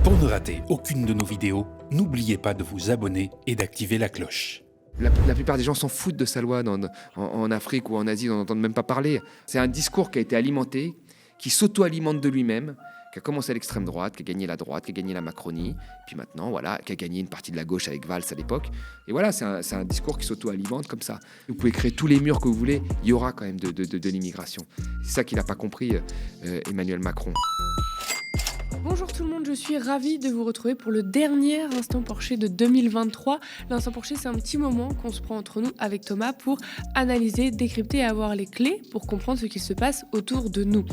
Pour ne rater aucune de nos vidéos, n'oubliez pas de vous abonner et d'activer la cloche. La plupart des gens s'en foutent de sa loi en Afrique ou en Asie, on n'entend même pas parler. C'est un discours qui a été alimenté, qui s'auto-alimente de lui-même, qui a commencé à l'extrême droite, qui a gagné la droite, qui a gagné la Macronie, puis maintenant, voilà, qui a gagné une partie de la gauche avec Valls à l'époque. Et voilà, c'est un discours qui s'auto-alimente comme ça. Vous pouvez créer tous les murs que vous voulez, il y aura quand même de l'immigration. C'est ça qu'il n'a pas compris, Emmanuel Macron. Bonjour tout le monde, je suis ravie de vous retrouver pour le dernier Instant Porcher de 2023. L'Instant Porcher, c'est un petit moment qu'on se prend entre nous avec Thomas pour analyser, décrypter et avoir les clés pour comprendre ce qu'il se passe autour de nous.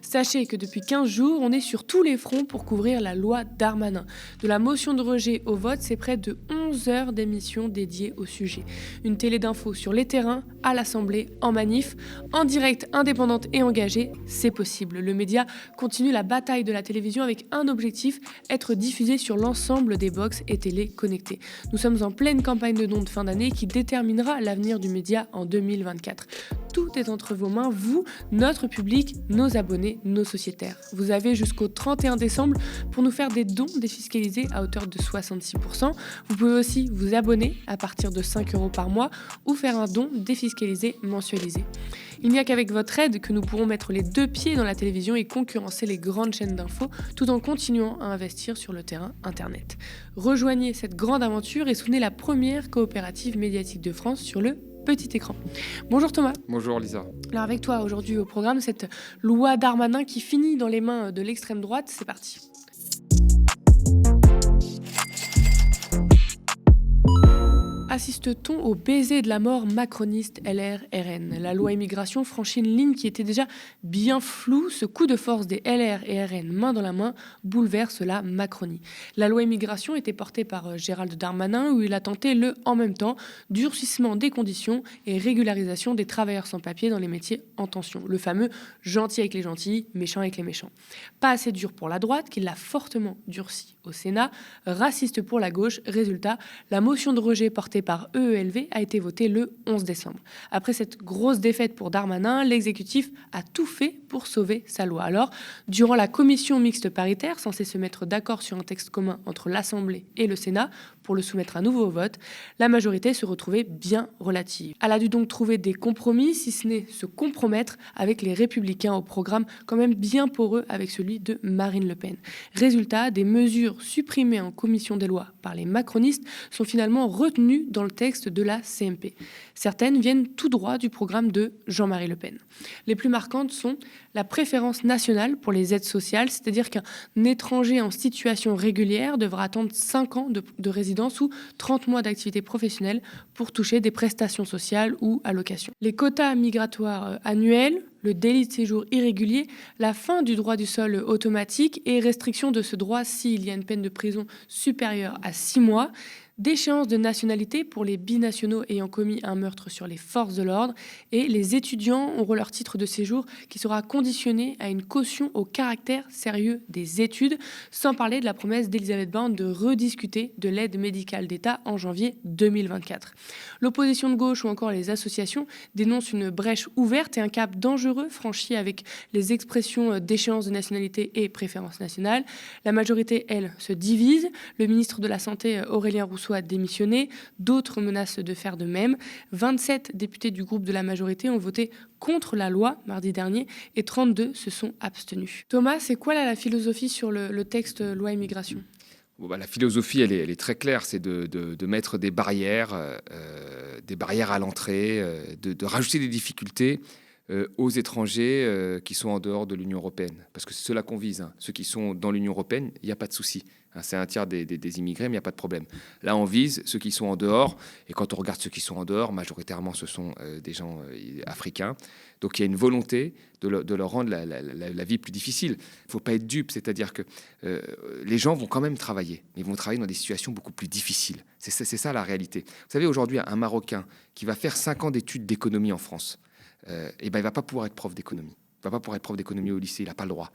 Sachez que depuis 15 jours, on est sur tous les fronts pour couvrir la loi Darmanin. De la motion de rejet au vote, c'est près de 11 heures d'émissions dédiées au sujet. Une télé d'infos sur les terrains, à l'Assemblée, en manif, en direct, indépendante et engagée, c'est possible. Le média continue la bataille de la télévision avec un objectif, être diffusé sur l'ensemble des box et télé connectées. Nous sommes en pleine campagne de dons de fin d'année qui déterminera l'avenir du média en 2024. Tout est entre vos mains, vous, notre public, nos abonnés, nos sociétaires. Vous avez jusqu'au 31 décembre pour nous faire des dons défiscalisés à hauteur de 66%. Vous pouvez aussi vous abonner à partir de 5 € par mois ou faire un don défiscalisé mensualisé. Il n'y a qu'avec votre aide que nous pourrons mettre les deux pieds dans la télévision et concurrencer les grandes chaînes d'infos tout en continuant à investir sur le terrain Internet. Rejoignez cette grande aventure et soutenez la première coopérative médiatique de France sur le petit écran. Bonjour Thomas. Bonjour Lisa. Alors avec toi aujourd'hui au programme, cette loi Darmanin qui finit dans les mains de l'extrême droite, c'est parti. Assiste-t-on au baiser de la mort macroniste LR-RN ? La loi immigration franchit une ligne qui était déjà bien floue. Ce coup de force des LR et RN main dans la main bouleverse la Macronie. La loi immigration était portée par Gérald Darmanin où il a tenté le « en même temps » durcissement des conditions et régularisation des travailleurs sans papier dans les métiers en tension. Le fameux « gentil avec les gentils, méchant avec les méchants ». Pas assez dur pour la droite qui l'a fortement durci au Sénat. Raciste pour la gauche. Résultat, la motion de rejet portée par EELV a été votée le 11 décembre. Après cette grosse défaite pour Darmanin, l'exécutif a tout fait pour sauver sa loi. Alors, durant la commission mixte paritaire, censée se mettre d'accord sur un texte commun entre l'Assemblée et le Sénat pour le soumettre à nouveau au vote, la majorité se retrouvait bien relative. Elle a dû donc trouver des compromis, si ce n'est se compromettre avec les Républicains au programme quand même bien poreux avec celui de Marine Le Pen. Résultat, des mesures supprimées en commission des lois par les macronistes sont finalement retenues dans le texte de la CMP. Certaines viennent tout droit du programme de Jean-Marie Le Pen. Les plus marquantes sont la préférence nationale pour les aides sociales, c'est-à-dire qu'un étranger en situation régulière devra attendre 5 ans de résidence ou 30 mois d'activité professionnelle pour toucher des prestations sociales ou allocations. Les quotas migratoires annuels, le délit de séjour irrégulier, la fin du droit du sol automatique et restriction de ce droit s'il y a une peine de prison supérieure à 6 mois, d'échéance de nationalité pour les binationaux ayant commis un meurtre sur les forces de l'ordre et les étudiants auront leur titre de séjour qui sera conditionné à une caution au caractère sérieux des études, sans parler de la promesse d'Elisabeth Borne de rediscuter de l'aide médicale d'État en janvier 2024. L'opposition de gauche ou encore les associations dénoncent une brèche ouverte et un cap dangereux franchi avec les expressions d'échéance de nationalité et préférence nationale. La majorité, elle, se divise. Le ministre de la Santé, Aurélien Rousseau, a démissionné, d'autres menacent de faire de même. 27 députés du groupe de la majorité ont voté contre la loi mardi dernier et 32 se sont abstenus. Thomas, c'est quoi là la philosophie sur le texte loi immigration ? La philosophie, elle est très claire, c'est de mettre des barrières à l'entrée, de rajouter des difficultés aux étrangers qui sont en dehors de l'Union européenne. Parce que c'est cela qu'on vise. Ceux qui sont dans l'Union européenne, il n'y a pas de souci. C'est un tiers des immigrés, mais il n'y a pas de problème. Là, on vise ceux qui sont en dehors. Et quand on regarde ceux qui sont en dehors, majoritairement, ce sont des gens africains. Donc, il y a une volonté de leur rendre la vie plus difficile. Il ne faut pas être dupe. C'est-à-dire que les gens vont quand même travailler. Mais ils vont travailler dans des situations beaucoup plus difficiles. C'est ça la réalité. Vous savez, aujourd'hui, un Marocain qui va faire 5 ans d'études d'économie en France, il ne va pas pouvoir être prof d'économie. Il ne va pas pouvoir être prof d'économie au lycée. Il n'a pas le droit.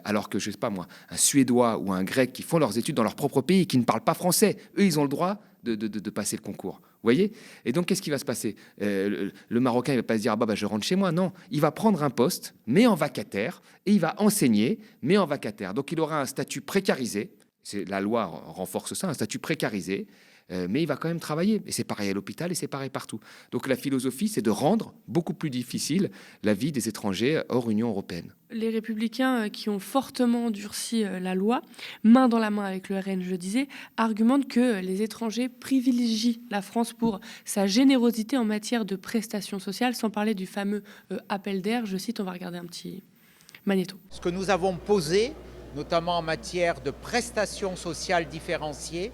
Alors que, je ne sais pas moi, un Suédois ou un Grec qui font leurs études dans leur propre pays et qui ne parlent pas français, eux, ils ont le droit de passer le concours. Vous voyez ? Et donc, qu'est-ce qui va se passer ? Le Marocain, il ne va pas se dire « je rentre chez moi ». Non, il va prendre un poste, mais en vacataire, et il va enseigner, mais en vacataire. Donc, il aura un statut précarisé. La loi renforce ça, un statut précarisé, mais il va quand même travailler. Et c'est pareil à l'hôpital et c'est pareil partout. Donc la philosophie, c'est de rendre beaucoup plus difficile la vie des étrangers hors Union européenne. Les Républicains qui ont fortement durci la loi, main dans la main avec le RN, je disais, argumentent que les étrangers privilégient la France pour sa générosité en matière de prestations sociales, sans parler du fameux appel d'air. Je cite, on va regarder un petit magnéto. Ce que nous avons posé, notamment en matière de prestations sociales différenciées,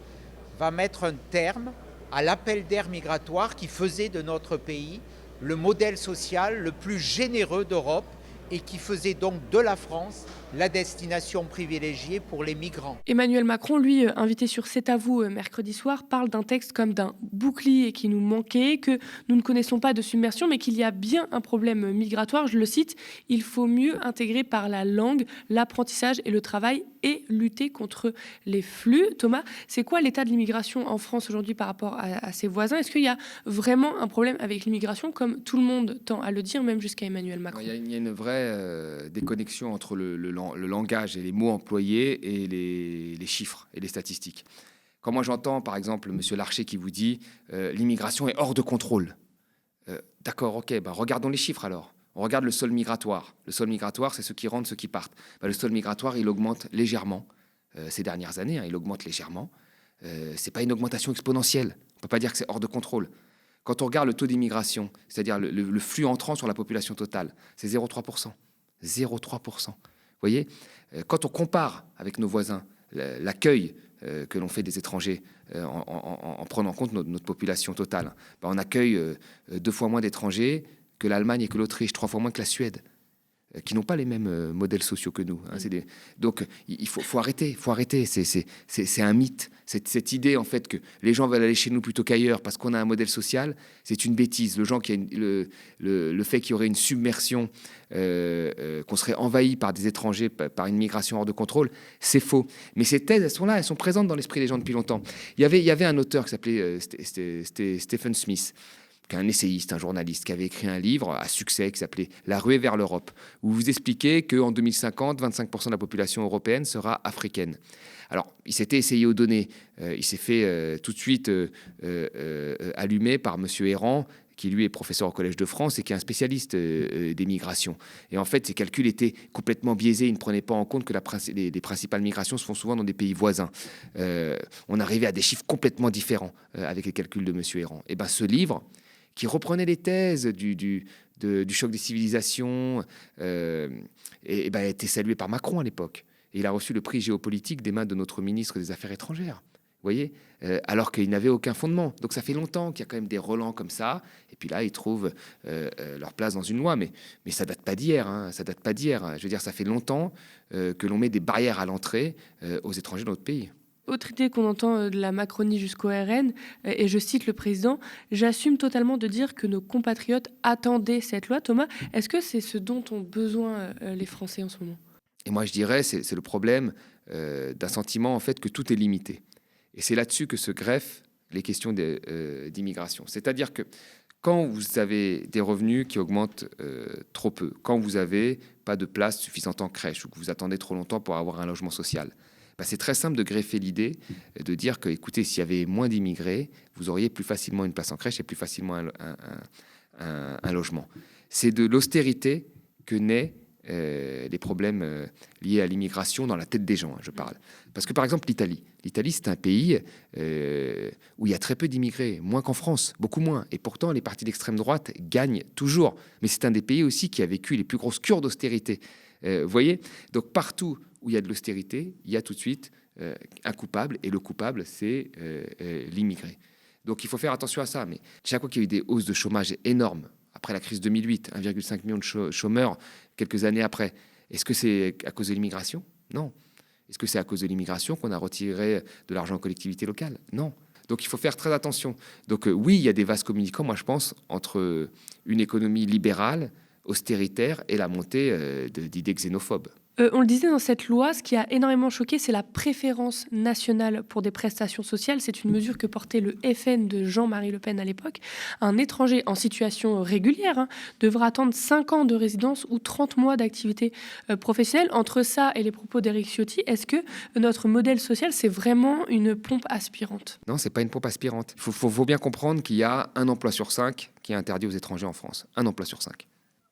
va mettre un terme à l'appel d'air migratoire qui faisait de notre pays le modèle social le plus généreux d'Europe et qui faisait donc de la France la destination privilégiée pour les migrants. Emmanuel Macron, lui, invité sur C'est à vous mercredi soir, parle d'un texte comme d'un bouclier qui nous manquait, que nous ne connaissons pas de submersion, mais qu'il y a bien un problème migratoire. Je le cite, « Il faut mieux intégrer par la langue, l'apprentissage et le travail et lutter contre les flux ». Thomas, c'est quoi l'état de l'immigration en France aujourd'hui par rapport à ses voisins? Est-ce qu'il y a vraiment un problème avec l'immigration, comme tout le monde tend à le dire, même jusqu'à Emmanuel Macron? Il y a une vraie déconnexion entre le langage et les mots employés et les chiffres et les statistiques. Quand moi j'entends par exemple M. Larcher qui vous dit l'immigration est hors de contrôle. D'accord, ok, regardons les chiffres alors. On regarde le sol migratoire. Le sol migratoire, c'est ceux qui rentrent, ceux qui partent. Le sol migratoire, il augmente légèrement ces dernières années. Il augmente légèrement. C'est pas une augmentation exponentielle. On peut pas dire que c'est hors de contrôle. Quand on regarde le taux d'immigration, c'est-à-dire le flux entrant sur la population totale, c'est 0,3%. 0,3%. Vous voyez, quand on compare avec nos voisins l'accueil que l'on fait des étrangers en prenant en compte notre population totale, on accueille 2 fois moins d'étrangers que l'Allemagne et que l'Autriche, 3 fois moins que la Suède, qui n'ont pas les mêmes modèles sociaux que nous. Donc il faut arrêter, c'est un mythe. Cette idée en fait que les gens veulent aller chez nous plutôt qu'ailleurs parce qu'on a un modèle social, c'est une bêtise. Le fait qu'il y aurait une submersion, qu'on serait envahi par des étrangers, par une migration hors de contrôle, c'est faux. Mais ces thèses, elles sont là, elles sont présentes dans l'esprit des gens depuis longtemps. Il y avait un auteur qui s'appelait Stephen Smith, un essayiste, un journaliste, qui avait écrit un livre à succès qui s'appelait « La ruée vers l'Europe », où vous expliquez qu'en 2050, 25% de la population européenne sera africaine. Alors, il s'était essayé aux données. Il s'est fait tout de suite allumer par M. Errand, qui lui est professeur au Collège de France et qui est un spécialiste des migrations. Et en fait, ces calculs étaient complètement biaisés. Ils ne prenaient pas en compte que les principales migrations se font souvent dans des pays voisins. On arrivait à des chiffres complètement différents avec les calculs de M. Errand. Et bien, ce livre, qui reprenait les thèses du choc des civilisations, a été salué par Macron à l'époque. Et il a reçu le prix géopolitique des mains de notre ministre des Affaires étrangères. Vous voyez, alors qu'il n'avait aucun fondement. Donc ça fait longtemps qu'il y a quand même des relents comme ça. Et puis là, ils trouvent leur place dans une loi. Mais ça date pas d'hier. Ça date pas d'hier. Je veux dire, ça fait longtemps que l'on met des barrières à l'entrée aux étrangers dans notre pays. Autre idée qu'on entend de la Macronie jusqu'au RN, et je cite le président, « J'assume totalement de dire que nos compatriotes attendaient cette loi ». Thomas, est-ce que c'est ce dont ont besoin les Français en ce moment? Et moi, je dirais, c'est le problème d'un sentiment en fait que tout est limité. Et c'est là-dessus que se greffent les questions d'immigration. C'est-à-dire que quand vous avez des revenus qui augmentent trop peu, quand vous n'avez pas de place suffisante en crèche ou que vous attendez trop longtemps pour avoir un logement social, c'est très simple de greffer l'idée de dire que, écoutez, s'il y avait moins d'immigrés, vous auriez plus facilement une place en crèche et plus facilement un logement. C'est de l'austérité que naissent les problèmes liés à l'immigration dans la tête des gens, je parle. Parce que, par exemple, l'Italie, c'est un pays où il y a très peu d'immigrés, moins qu'en France, beaucoup moins. Et pourtant, les partis d'extrême droite gagnent toujours. Mais c'est un des pays aussi qui a vécu les plus grosses cures d'austérité. Vous voyez ? Donc, partout où il y a de l'austérité, il y a tout de suite un coupable. Et le coupable, c'est l'immigré. Donc, il faut faire attention à ça. Mais chaque fois qu'il y a eu des hausses de chômage énormes, après la crise 2008, 1,5 million de chômeurs quelques années après, est-ce que c'est à cause de l'immigration ? Non. Est-ce que c'est à cause de l'immigration qu'on a retiré de l'argent aux collectivités locales ? Non. Donc il faut faire très attention. Donc oui, il y a des vases communicants, moi je pense, entre une économie libérale, austéritaire et la montée d'idées xénophobes. On le disait dans cette loi, ce qui a énormément choqué, c'est la préférence nationale pour des prestations sociales. C'est une mesure que portait le FN de Jean-Marie Le Pen à l'époque. Un étranger en situation régulière devra attendre 5 ans de résidence ou 30 mois d'activité professionnelle. Entre ça et les propos d'Éric Ciotti, est-ce que notre modèle social, c'est vraiment une pompe aspirante? Non, c'est pas une pompe aspirante. Il faut bien comprendre qu'il y a un emploi sur 5 qui est interdit aux étrangers en France. Un emploi sur 5.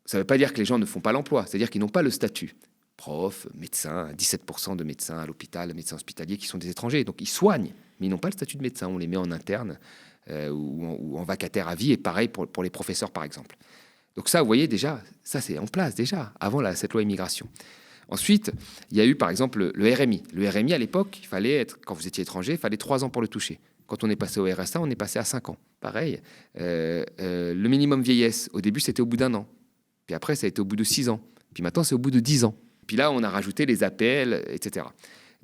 Ça ne veut pas dire que les gens ne font pas l'emploi, c'est-à-dire qu'ils n'ont pas le statut. Profs, médecins, 17% de médecins à l'hôpital, médecins hospitaliers qui sont des étrangers. Donc ils soignent, mais ils n'ont pas le statut de médecin. On les met en interne ou en vacataire à vie, et pareil pour les professeurs, par exemple. Donc ça, vous voyez déjà, ça c'est en place déjà, avant cette loi immigration. Ensuite, il y a eu par exemple le RMI. Le RMI, à l'époque, quand vous étiez étranger, il fallait 3 ans pour le toucher. Quand on est passé au RSA, on est passé à 5 ans. Pareil, le minimum vieillesse, au début, c'était au bout d'1 an. Puis après, ça a été au bout de 6 ans. Puis maintenant, c'est au bout de 10 ans. Puis là, on a rajouté les APL, etc.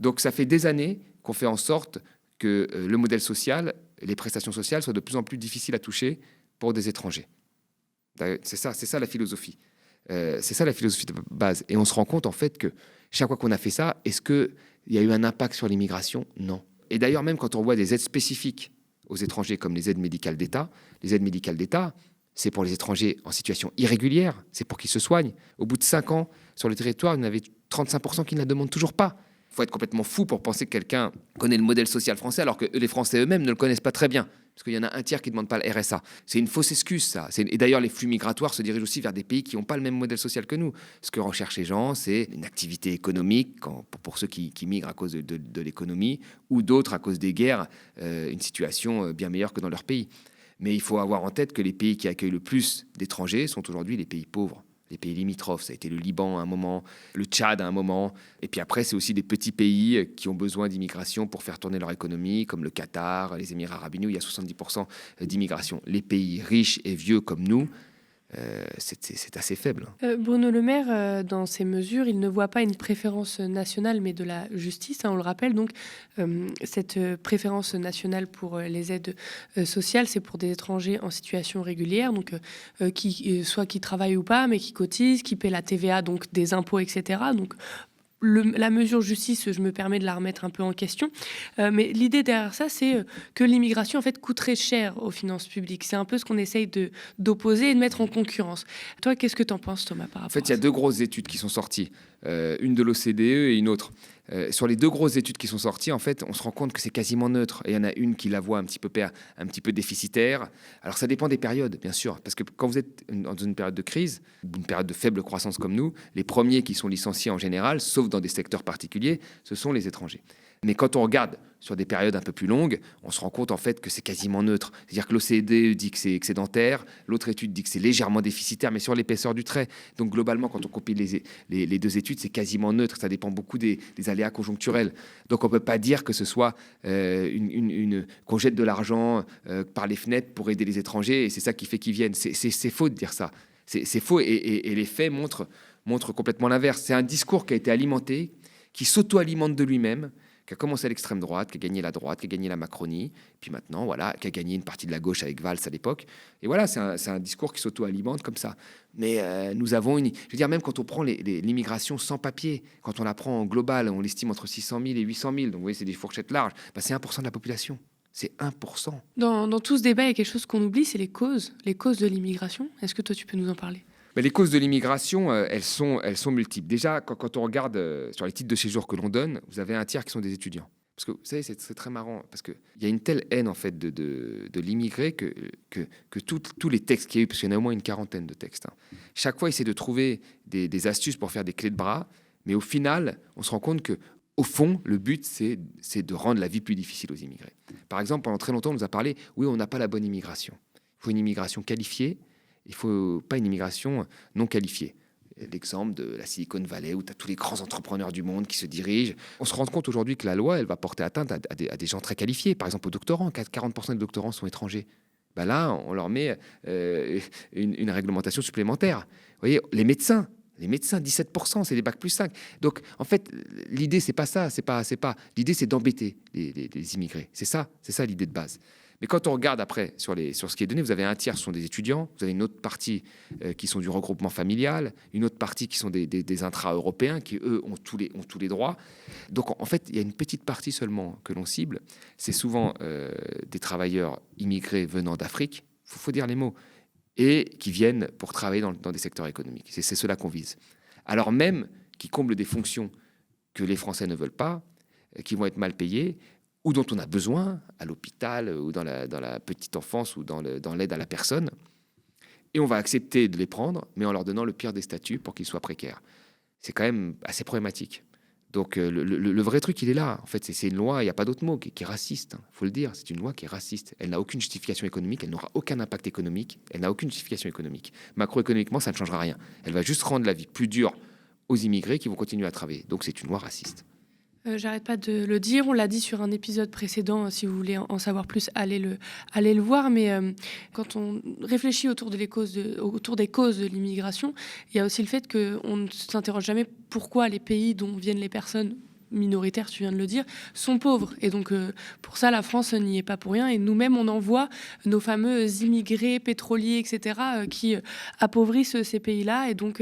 Donc, ça fait des années qu'on fait en sorte que le modèle social, les prestations sociales soient de plus en plus difficiles à toucher pour des étrangers. C'est ça la philosophie. C'est ça la philosophie de base. Et on se rend compte, en fait, que chaque fois qu'on a fait ça, est-ce qu'il y a eu un impact sur l'immigration? Non. Et d'ailleurs, même quand on voit des aides spécifiques aux étrangers, comme les aides médicales d'État, c'est pour les étrangers en situation irrégulière, c'est pour qu'ils se soignent. Au bout de 5 ans, sur le territoire, il y en avait 35% qui ne la demandent toujours pas. Il faut être complètement fou pour penser que quelqu'un connaît le modèle social français, alors que les Français eux-mêmes ne le connaissent pas très bien. Parce qu'il y en a un tiers qui ne demande pas le RSA. C'est une fausse excuse, ça. Et d'ailleurs, les flux migratoires se dirigent aussi vers des pays qui n'ont pas le même modèle social que nous. Ce que recherchent les gens, c'est une activité économique, pour ceux qui migrent à cause de l'économie, ou d'autres à cause des guerres, une situation bien meilleure que dans leur pays. Mais il faut avoir en tête que les pays qui accueillent le plus d'étrangers sont aujourd'hui les pays pauvres, les pays limitrophes. Ça a été le Liban à un moment, le Tchad à un moment. Et puis après, c'est aussi des petits pays qui ont besoin d'immigration pour faire tourner leur économie, comme le Qatar, les Émirats arabes unis, où il y a 70% d'immigration. Les pays riches et vieux comme nous, c'est assez faible. Bruno Le Maire, dans ces mesures, il ne voit pas une préférence nationale, mais de la justice, on le rappelle. Donc, cette préférence nationale pour les aides sociales, c'est pour des étrangers en situation régulière, donc soit qui travaillent ou pas, mais qui cotisent, qui paient la TVA, donc des impôts, etc. Donc, la mesure justice, je me permets de la remettre un peu en question. Mais l'idée derrière ça, c'est que l'immigration, en fait, coûterait cher aux finances publiques. C'est un peu ce qu'on essaye d'opposer et de mettre en concurrence. Toi, qu'est-ce que tu en penses, Thomas, par rapport à ça? En fait, il y a 2 grosses études qui sont sorties. Une de l'OCDE et une autre. Sur les 2 grosses études qui sont sorties, en fait, on se rend compte que c'est quasiment neutre. Et il y en a une qui la voit un petit peu déficitaire. Alors, ça dépend des périodes, bien sûr. Parce que quand vous êtes dans une période de crise, une période de faible croissance comme nous, les premiers qui sont licenciés en général, sauf dans des secteurs particuliers, ce sont les étrangers. Mais quand on regarde sur des périodes un peu plus longues, on se rend compte en fait que c'est quasiment neutre. C'est-à-dire que l'OCDE dit que c'est excédentaire, l'autre étude dit que c'est légèrement déficitaire, mais sur l'épaisseur du trait. Donc globalement, quand on compile les 2 études, c'est quasiment neutre. Ça dépend beaucoup des aléas conjoncturels. Donc on ne peut pas dire que ce soit qu'on jette de l'argent par les fenêtres pour aider les étrangers, et c'est ça qui fait qu'ils viennent. C'est faux de dire ça. C'est faux, et les faits montrent complètement l'inverse. C'est un discours qui a été alimenté, qui s'auto-alimente de lui-même, qui a commencé à l'extrême droite, qui a gagné la droite, qui a gagné la Macronie, puis maintenant, voilà, qui a gagné une partie de la gauche avec Valls à l'époque. Et voilà, c'est un discours qui s'auto-alimente comme ça. Mais nous avons je veux dire, même quand on prend l'immigration sans papier, quand on la prend en global, on l'estime entre 600 000 et 800 000, donc vous voyez, c'est des fourchettes larges, c'est 1% de la population. C'est 1%. Dans tout ce débat, il y a quelque chose qu'on oublie, c'est les causes de l'immigration. Est-ce que toi, tu peux nous en parler? Mais les causes de l'immigration, elles sont multiples. Déjà, quand on regarde sur les titres de séjour que l'on donne, vous avez un tiers qui sont des étudiants. Parce que vous savez, c'est très marrant, parce qu'il y a une telle haine en fait de l'immigré que tous les textes qu'il y a eu, parce qu'il y en a au moins une quarantaine de textes, chaque fois, essaie de trouver des astuces pour faire des clés de bras, mais au final, on se rend compte que au fond, le but, c'est de rendre la vie plus difficile aux immigrés. Par exemple, pendant très longtemps, on nous a parlé, oui, on n'a pas la bonne immigration. Il faut une immigration qualifiée. Il ne faut pas une immigration non qualifiée. L'exemple de la Silicon Valley, où tu as tous les grands entrepreneurs du monde qui se dirigent. On se rend compte aujourd'hui que la loi, elle va porter atteinte à des gens très qualifiés. Par exemple, aux doctorants. 40% des doctorants sont étrangers. Là, on leur met une réglementation supplémentaire. Vous voyez, les médecins, 17%, c'est des bacs plus 5. Donc, en fait, l'idée, c'est pas ça. L'idée, c'est d'embêter les immigrés. C'est ça l'idée de base. Mais quand on regarde après sur ce qui est donné, vous avez un tiers qui sont des étudiants, vous avez une autre partie qui sont du regroupement familial, une autre partie qui sont des intra-européens qui, eux, ont tous les droits. Donc, en fait, il y a une petite partie seulement que l'on cible. C'est souvent des travailleurs immigrés venant d'Afrique, il faut dire les mots, et qui viennent pour travailler dans des secteurs économiques. C'est cela qu'on vise. Alors même qu'ils comblent des fonctions que les Français ne veulent pas, qui vont être mal payées, ou dont on a besoin à l'hôpital, ou dans la petite enfance, ou dans l'aide à la personne. Et on va accepter de les prendre, mais en leur donnant le pire des statuts pour qu'ils soient précaires. C'est quand même assez problématique. Donc le vrai truc, il est là. En fait, c'est une loi, il n'y a pas d'autre mot, qui est raciste. Il faut le dire, c'est une loi qui est raciste. Elle n'a aucune justification économique, elle n'aura aucun impact économique, elle n'a aucune justification économique. Macroéconomiquement, ça ne changera rien. Elle va juste rendre la vie plus dure aux immigrés qui vont continuer à travailler. Donc c'est une loi raciste. J'arrête pas de le dire, on l'a dit sur un épisode précédent, si vous voulez en savoir plus, allez le voir, mais quand on réfléchit autour des causes de l'immigration, il y a aussi le fait qu'on ne s'interroge jamais pourquoi les pays dont viennent les personnes minoritaires, tu viens de le dire, sont pauvres. Et donc, pour ça, la France n'y est pas pour rien. Et nous-mêmes, on envoie nos fameux immigrés pétroliers, etc., qui appauvrissent ces pays-là. Et donc,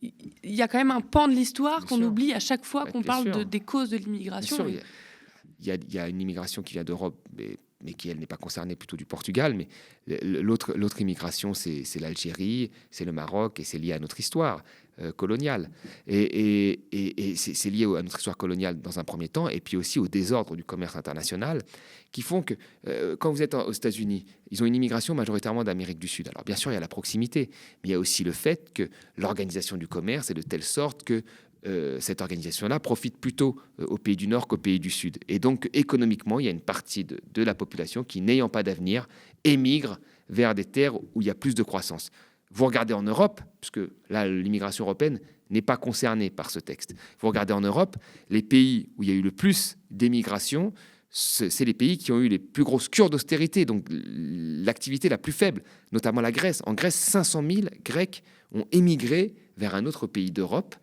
il y a quand même un pan de l'histoire qu'on oublie à chaque fois qu'on parle des causes de l'immigration. Il y a une immigration qui vient d'Europe, mais qui, elle, n'est pas concernée, plutôt du Portugal. Mais l'autre immigration, c'est l'Algérie, c'est le Maroc, et c'est lié à notre histoire coloniale. Et c'est lié à notre histoire coloniale dans un premier temps, et puis aussi au désordre du commerce international, qui font que, quand vous êtes aux États-Unis, ils ont une immigration majoritairement d'Amérique du Sud. Alors, bien sûr, il y a la proximité, mais il y a aussi le fait que l'organisation du commerce est de telle sorte que cette organisation-là profite plutôt aux pays du Nord qu'aux pays du Sud. Et donc, économiquement, il y a une partie de la population qui, n'ayant pas d'avenir, émigre vers des terres où il y a plus de croissance. Vous regardez en Europe, puisque là, l'immigration européenne n'est pas concernée par ce texte. Vous regardez en Europe, les pays où il y a eu le plus d'émigration, c'est les pays qui ont eu les plus grosses cures d'austérité, donc l'activité la plus faible, notamment la Grèce. En Grèce, 500 000 Grecs ont émigré vers un autre pays d'Europe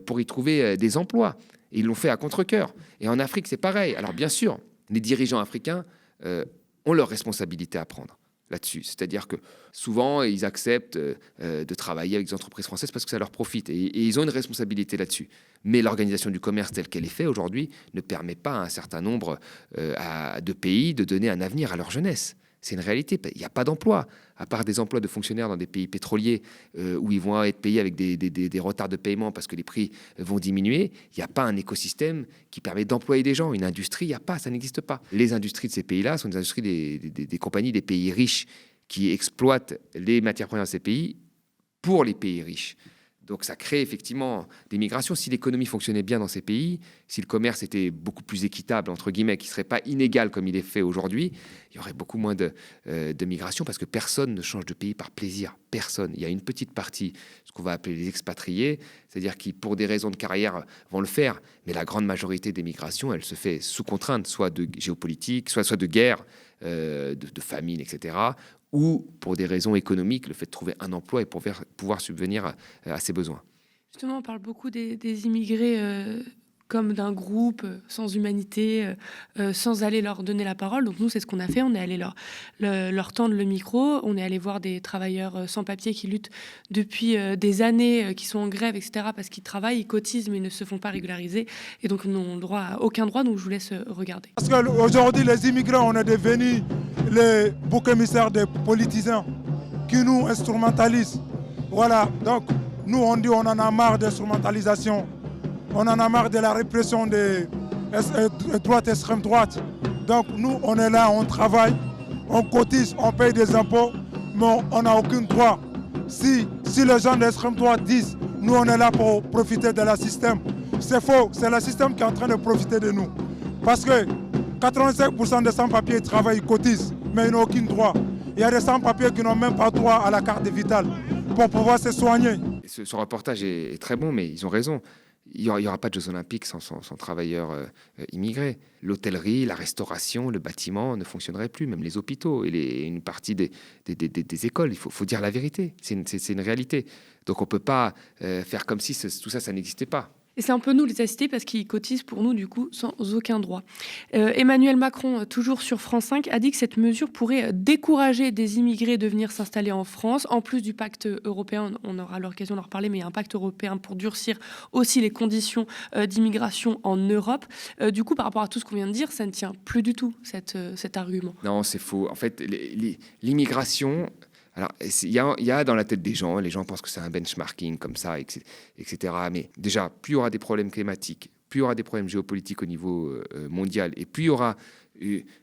pour y trouver des emplois. Et ils l'ont fait à contre-cœur. Et en Afrique, c'est pareil. Alors bien sûr, les dirigeants africains ont leur responsabilité à prendre là-dessus. C'est-à-dire que souvent, ils acceptent de travailler avec des entreprises françaises parce que ça leur profite. Et ils ont une responsabilité là-dessus. Mais l'organisation du commerce telle qu'elle est faite aujourd'hui ne permet pas à un certain nombre de pays de donner un avenir à leur jeunesse. C'est une réalité. Il n'y a pas d'emploi, à part des emplois de fonctionnaires dans des pays pétroliers où ils vont être payés avec des retards de paiement parce que les prix vont diminuer. Il n'y a pas un écosystème qui permet d'employer des gens. Une industrie, il n'y a pas, ça n'existe pas. Les industries de ces pays-là sont des industries des compagnies des pays riches qui exploitent les matières premières de ces pays pour les pays riches. Donc ça crée effectivement des migrations. Si l'économie fonctionnait bien dans ces pays, si le commerce était beaucoup plus équitable, entre guillemets, qui ne serait pas inégal comme il est fait aujourd'hui, il y aurait beaucoup moins de migration parce que personne ne change de pays par plaisir. Personne. Il y a une petite partie, ce qu'on va appeler les expatriés, c'est-à-dire qui, pour des raisons de carrière, vont le faire. Mais la grande majorité des migrations, elle se fait sous contrainte, soit de géopolitique, soit de guerre, de famine, etc., ou pour des raisons économiques, le fait de trouver un emploi et pour pouvoir subvenir à ses besoins. Justement, on parle beaucoup des immigrés comme d'un groupe sans humanité, sans aller leur donner la parole. Donc nous, c'est ce qu'on a fait. On est allé leur tendre le micro. On est allé voir des travailleurs sans papier qui luttent depuis des années, qui sont en grève, etc. Parce qu'ils travaillent, ils cotisent, mais ils ne se font pas régulariser. Et donc, ils n'ont droit à aucun droit. Donc, je vous laisse regarder. Parce qu'aujourd'hui, les immigrants, on est devenus les boucs émissaires des politiciens qui nous instrumentalisent. Voilà. Donc, nous, on dit on en a marre d'instrumentalisation. On en a marre de la répression des droite, extrême droite. Donc nous, on est là, on travaille, on cotise, on paye des impôts, mais on n'a aucun droit. Si les gens d'extrême droite disent, nous on est là pour profiter de la système, c'est faux, c'est le système qui est en train de profiter de nous. Parce que 85% des sans-papiers travaillent, ils cotisent, mais ils n'ont aucun droit. Il y a des sans-papiers qui n'ont même pas droit à la carte vitale pour pouvoir se soigner. Ce reportage est très bon, mais ils ont raison. Il n'y aura pas de Jeux Olympiques sans travailleurs immigrés. L'hôtellerie, la restauration, le bâtiment ne fonctionneraient plus, même les hôpitaux et une partie des écoles. Il faut dire la vérité, c'est une réalité. Donc on ne peut pas faire comme si tout ça n'existait pas. Et c'est un peu nous les assistés parce qu'ils cotisent pour nous, du coup, sans aucun droit. Emmanuel Macron, toujours sur France 5, a dit que cette mesure pourrait décourager des immigrés de venir s'installer en France. En plus du pacte européen, on aura l'occasion d'en reparler, mais il y a un pacte européen pour durcir aussi les conditions d'immigration en Europe. Du coup, par rapport à tout ce qu'on vient de dire, ça ne tient plus du tout, cet argument. Non, c'est faux. En fait, l'immigration... Alors, il y a dans la tête des gens, les gens pensent que c'est un benchmarking comme ça, etc. Mais déjà, plus il y aura des problèmes climatiques, plus il y aura des problèmes géopolitiques au niveau mondial, et plus il y aura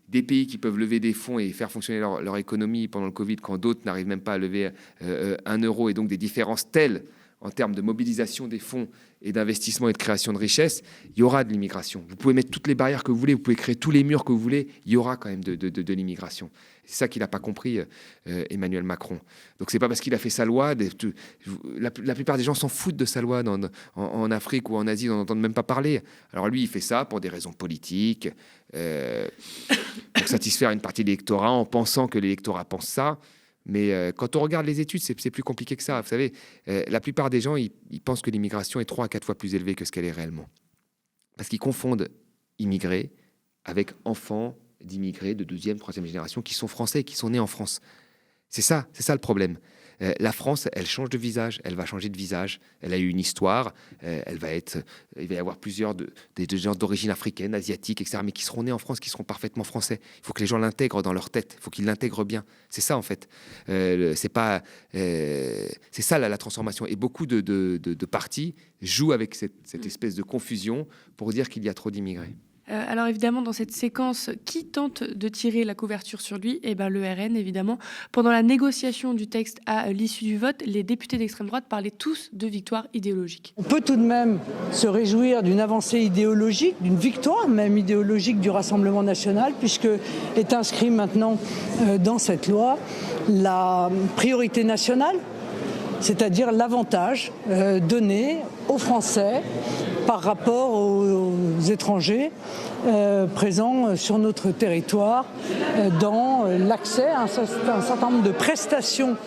des pays qui peuvent lever des fonds et faire fonctionner leur économie pendant le Covid, quand d'autres n'arrivent même pas à lever 1 euro, et donc des différences telles en termes de mobilisation des fonds et d'investissement et de création de richesses, il y aura de l'immigration. Vous pouvez mettre toutes les barrières que vous voulez, vous pouvez créer tous les murs que vous voulez, il y aura quand même de l'immigration. C'est ça qu'il n'a pas compris, Emmanuel Macron. Donc c'est pas parce qu'il a fait sa loi, la plupart des gens s'en foutent de sa loi en Afrique ou en Asie, on n'entend même pas parler. Alors lui, il fait ça pour des raisons politiques, pour satisfaire une partie de l'électorat, en pensant que l'électorat pense ça. Mais quand on regarde les études, c'est plus compliqué que ça. Vous savez, la plupart des gens, ils pensent que l'immigration est 3 à 4 fois plus élevée que ce qu'elle est réellement. Parce qu'ils confondent immigrés avec enfants d'immigrés de 2e, 3e génération qui sont français, qui sont nés en France. C'est ça le problème. La France, elle change de visage, elle va changer de visage. Elle a eu une histoire, il va y avoir plusieurs des gens d'origine africaine, asiatique, etc., mais qui seront nés en France, qui seront parfaitement français. Il faut que les gens l'intègrent dans leur tête, il faut qu'ils l'intègrent bien. C'est ça, en fait. C'est ça, la transformation. Et beaucoup de partis jouent avec cette espèce de confusion pour dire qu'il y a trop d'immigrés. Alors évidemment, dans cette séquence, qui tente de tirer la couverture sur lui ? Eh ben, le RN, évidemment. Pendant la négociation du texte à l'issue du vote, les députés d'extrême droite parlaient tous de victoire idéologique. On peut tout de même se réjouir d'une avancée idéologique, d'une victoire même idéologique du Rassemblement national, puisque est inscrit maintenant dans cette loi la priorité nationale, c'est-à-dire l'avantage donné aux Français par rapport aux étrangers présents sur notre territoire dans l'accès à un certain nombre de prestations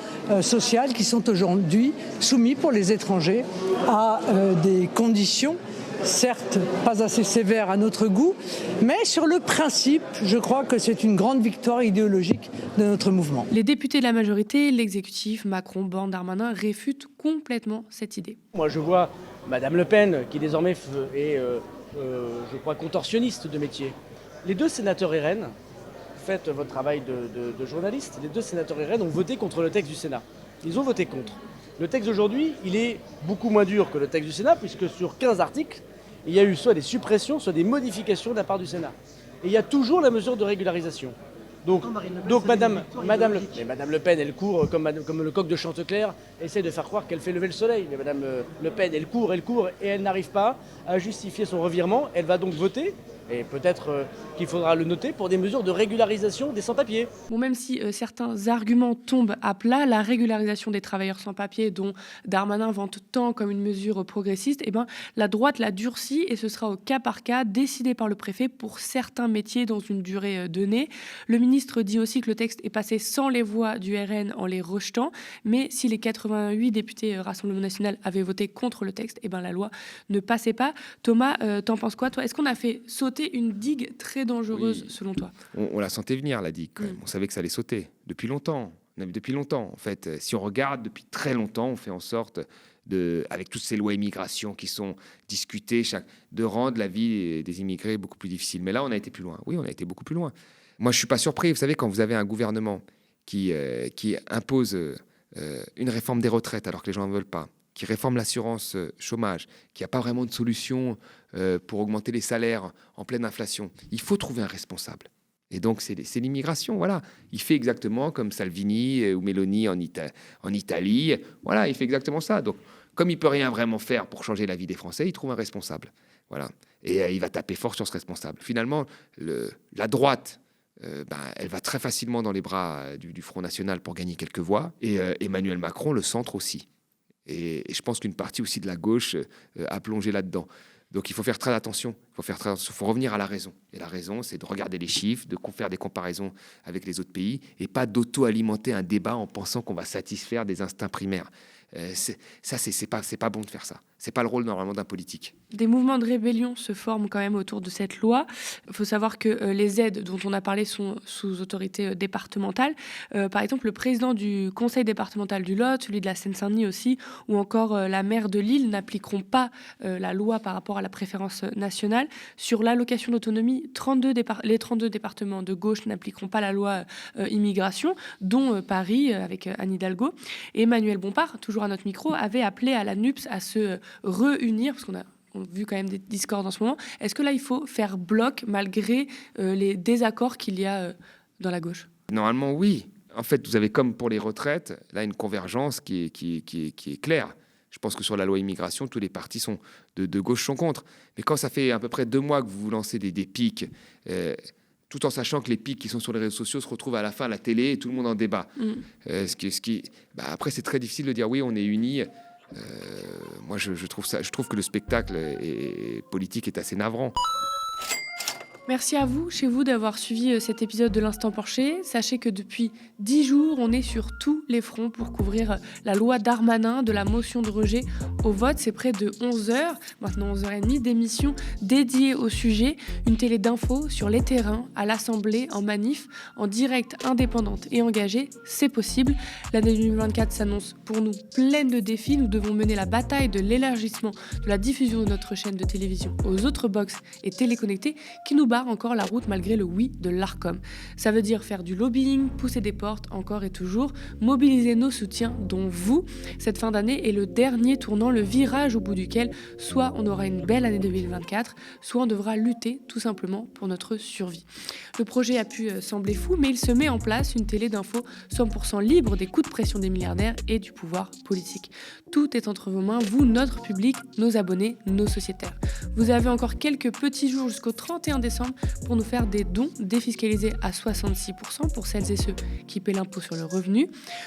sociales qui sont aujourd'hui soumises pour les étrangers à des conditions certes pas assez sévères à notre goût, mais sur le principe, je crois que c'est une grande victoire idéologique de notre mouvement. Les députés de la majorité, l'exécutif, Macron, Borne, Darmanin, réfutent complètement cette idée. Moi je vois Madame Le Pen, qui désormais est, je crois, contorsionniste de métier. Les 2 sénateurs RN, faites votre travail de journaliste, les 2 sénateurs RN ont voté contre le texte du Sénat. Ils ont voté contre. Le texte d'aujourd'hui, il est beaucoup moins dur que le texte du Sénat, puisque sur 15 articles, il y a eu soit des suppressions, soit des modifications de la part du Sénat. Et il y a toujours la mesure de régularisation. Donc Madame Le Pen, elle court comme le coq de Chantecler, essaie de faire croire qu'elle fait lever le soleil. Mais Madame Le Pen, elle court, et elle n'arrive pas à justifier son revirement. Elle va donc voter, et peut-être qu'il faudra le noter, pour des mesures de régularisation des sans-papiers. Bon, même si certains arguments tombent à plat, la régularisation des travailleurs sans-papiers, dont Darmanin vante tant comme une mesure progressiste, eh ben, la droite l'a durcie et ce sera au cas par cas, décidé par le préfet pour certains métiers dans une durée donnée. Le ministre dit aussi que le texte est passé sans les voix du RN en les rejetant, mais si les 88 députés Rassemblement national avaient voté contre le texte, eh ben, la loi ne passait pas. Thomas, t'en penses quoi, toi ? Est-ce qu'on a fait sauter une digue très dangereuse, selon toi ? On la sentait venir, la digue, quand même. On savait que ça allait sauter depuis longtemps. En fait, si on regarde depuis très longtemps, on fait en sorte avec toutes ces lois immigration qui sont discutées, de rendre la vie des immigrés beaucoup plus difficile. Mais là, on a été plus loin. Oui, on a été beaucoup plus loin. Moi, je suis pas surpris. Vous savez, quand vous avez un gouvernement qui impose une réforme des retraites alors que les gens n'en veulent pas, qui réforme l'assurance chômage, qui n'a pas vraiment de solution pour augmenter les salaires en pleine inflation, il faut trouver un responsable. Et donc, c'est l'immigration, voilà. Il fait exactement comme Salvini ou Meloni en Italie. Voilà, il fait exactement ça. Donc, comme il ne peut rien vraiment faire pour changer la vie des Français, il trouve un responsable. Voilà. Et il va taper fort sur ce responsable. Finalement, la droite, elle va très facilement dans les bras du Front National pour gagner quelques voix. Et Emmanuel Macron, le centre aussi. Et je pense qu'une partie aussi de la gauche a plongé là-dedans. Donc il faut faire très attention. Il faut revenir à la raison. Et la raison, c'est de regarder les chiffres, de faire des comparaisons avec les autres pays et pas d'auto-alimenter un débat en pensant qu'on va satisfaire des instincts primaires. C'est pas bon de faire ça. C'est pas le rôle normalement d'un politique. Des mouvements de rébellion se forment quand même autour de cette loi. Il faut savoir que les aides dont on a parlé sont sous autorité départementale. Par exemple, le président du conseil départemental du Lot, celui de la Seine-Saint-Denis aussi, ou encore la maire de Lille n'appliqueront pas la loi par rapport à la préférence nationale. Sur l'allocation d'autonomie, les 32 départements de gauche n'appliqueront pas la loi immigration, dont Paris avec Anne Hidalgo. Et Emmanuel Bompard, toujours à notre micro, avait appelé à la NUPES à se réunir, parce qu'on a vu quand même des discords en ce moment. Est-ce que là, il faut faire bloc malgré les désaccords qu'il y a dans la gauche ? Normalement, oui. En fait, vous avez comme pour les retraites, là, une convergence qui est claire. Je pense que sur la loi immigration, tous les partis de gauche sont contre. Mais quand ça fait à peu près 2 mois que vous vous lancez des pics, tout en sachant que les pics qui sont sur les réseaux sociaux se retrouvent à la fin à la télé et tout le monde en débat. Après, c'est très difficile de dire oui, on est unis. Moi, je trouve que le spectacle politique est assez navrant. Merci à vous, chez vous, d'avoir suivi cet épisode de l'Instant Porcher. Sachez que depuis 10 jours, on est sur tous les fronts pour couvrir la loi Darmanin, de la motion de rejet au vote. C'est près de 11h, maintenant 11h30, d'émissions dédiées au sujet. Une télé d'info sur les terrains, à l'Assemblée, en manif, en direct, indépendante et engagée. C'est possible. L'année 2024 s'annonce pour nous pleine de défis. Nous devons mener la bataille de l'élargissement de la diffusion de notre chaîne de télévision aux autres box et téléconnectés qui nous barrent encore la route malgré le oui de l'Arcom. Ça veut dire faire du lobbying, pousser des portes encore et toujours, mobiliser nos soutiens, dont vous. Cette fin d'année est le dernier tournant, le virage au bout duquel soit on aura une belle année 2024, soit on devra lutter tout simplement pour notre survie. Le projet a pu sembler fou, mais il se met en place, une télé d'info 100% libre des coups de pression des milliardaires et du pouvoir politique. Tout est entre vos mains, vous, notre public, nos abonnés, nos sociétaires. Vous avez encore quelques petits jours jusqu'au 31 décembre pour nous faire des dons défiscalisés à 66% pour celles et ceux qui paient l'impôt sur le revenu.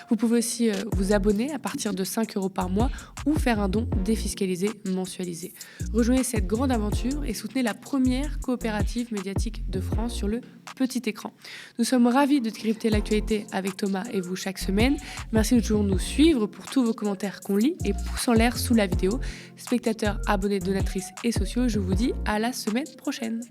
Vous pouvez aussi vous abonner à partir de 5 € par mois ou faire un don défiscalisé mensualisé. Rejoignez cette grande aventure et soutenez la première coopérative médiatique de France sur le petit écran. Nous sommes ravis de décrypter l'actualité avec Thomas et vous chaque semaine. Merci de toujours nous suivre pour tous vos commentaires qu'on lit et pouces en l'air sous la vidéo. Spectateurs, abonnés, donatrices et sociaux, je vous dis à la semaine prochaine.